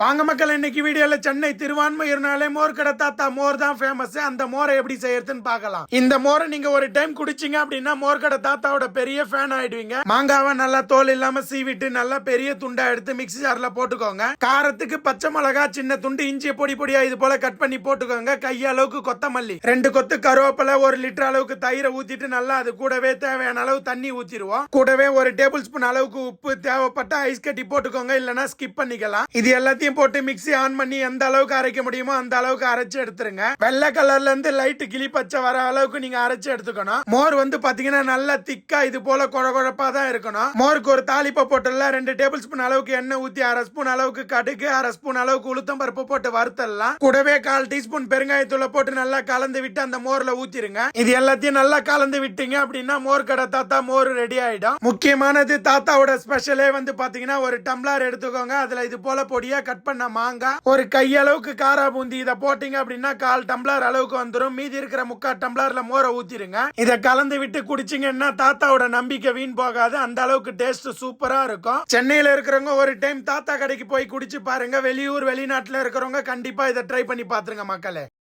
வாங்க மக்கள், இன்னைக்கு வீடியோல சென்னை திருவான்மையூர்னாலே மோர் கடை தாத்தா மோர் தான் ஃபேமஸ். அந்த மோரை எப்படி செய்யறதுன்னு பார்க்கலாம். இந்த மோரை நீங்க ஒரு டைம் குடிச்சீங்க அப்படின்னா மோர் கடை தாத்தாவோட பெரிய ஃபேன் ஆயிடுவீங்க. மாங்காவை நல்லா தோல் இல்லாம சீவிட்டு நல்லா பெரிய துண்டா எடுத்து மிக்ஸி ஜார்ல போட்டுக்கோங்க. காரத்துக்கு பச்சை மிளகா, சின்ன துண்டு இஞ்சி பொடி பொடியா இது போல கட் பண்ணி போட்டுக்கோங்க. கையளவுக்கு கொத்தமல்லி, 2 கொத்து கருவேப்பிலை, 1 லிட்டர் அளவுக்கு தயிரை ஊத்திட்டு நல்லா அது கூடவே தேவையான அளவு தண்ணி ஊத்திடுவோம். கூடவே 1 டேபிள் ஸ்பூன் அளவுக்கு உப்பு, தேவைப்பட்ட ஐஸ் கட்டி போட்டுக்கோங்க, இல்லனா ஸ்கிப் பண்ணிக்கலாம். இது எல்லாத்தையும் போட்டு மிக்ஸி ஆன் பண்ணி எந்த அளவுக்கு அரைக்க முடியுமோ அந்த அளவுக்கு அரைச்சு எடுத்துருங்க. வெள்ளை கலர்ல இருந்து லைட் கிளி பச்சை வர அளவுக்கு நீங்க அரைச்சு எடுத்துக்கணும். மோர் வந்து பாத்தீங்கன்னா நல்லா திக்கா இது போல குழகுழப்பா தான் இருக்கணும். மோருக்கு ஒரு தாளிப்பை போட்டுல 2 டேபிள் ஸ்பூன் அளவுக்கு எண்ணெய் ஊத்தி 1/2 ஸ்பூன் அளவுக்கு கடுகு, 1/2 ஸ்பூன் அளவுக்கு உளுத்தம் பருப்பு போட்டு வறுத்தலாம். கூடவே 1/4 டீஸ்பூன் பெருங்காயத்தூளை போட்டு நல்லா கலந்து விட்டு அந்த மோர்ல ஊத்திருங்க. இது எல்லாத்தையும் நல்லா கலந்து விட்டீங்க அப்படின்னா மோர் கடை தாத்தா மோர் ரெடி ஆயிடும். முக்கியமானது தாத்தாவோட ஸ்பெஷலே வந்து பாத்தீங்கன்னா ஒரு டம்ளர் எடுத்துக்கோங்க. அதுல இது போல பொடியா கட் பண்ண மாங்காய், ஒரு கையளவுக்கு காரா பூந்தி, இதை போட்டீங்க அப்படின்னா 1/4 டம்ளர் அளவுக்கு வந்துடும். மீதி இருக்கிற 3/4 டம்ளர்ல மோரை ஊத்திருங்க. இதை கலந்து விட்டு குடிச்சீங்கன்னா தாத்தாவோட நம்பிக்கை வீண் போகாது. அந்த அளவுக்கு டேஸ்ட் சூப்பரா இருக்கும். சென்னையில இருக்கிறவங்க ஒரு டைம் தாத்தா கடைக்கு போய் குடிச்சு பாருங்க. வெளியூர் வெளிநாட்டுல இருக்கிறவங்க கண்டிப்பா இதை ட்ரை பண்ணி பாத்துருங்க மக்களே.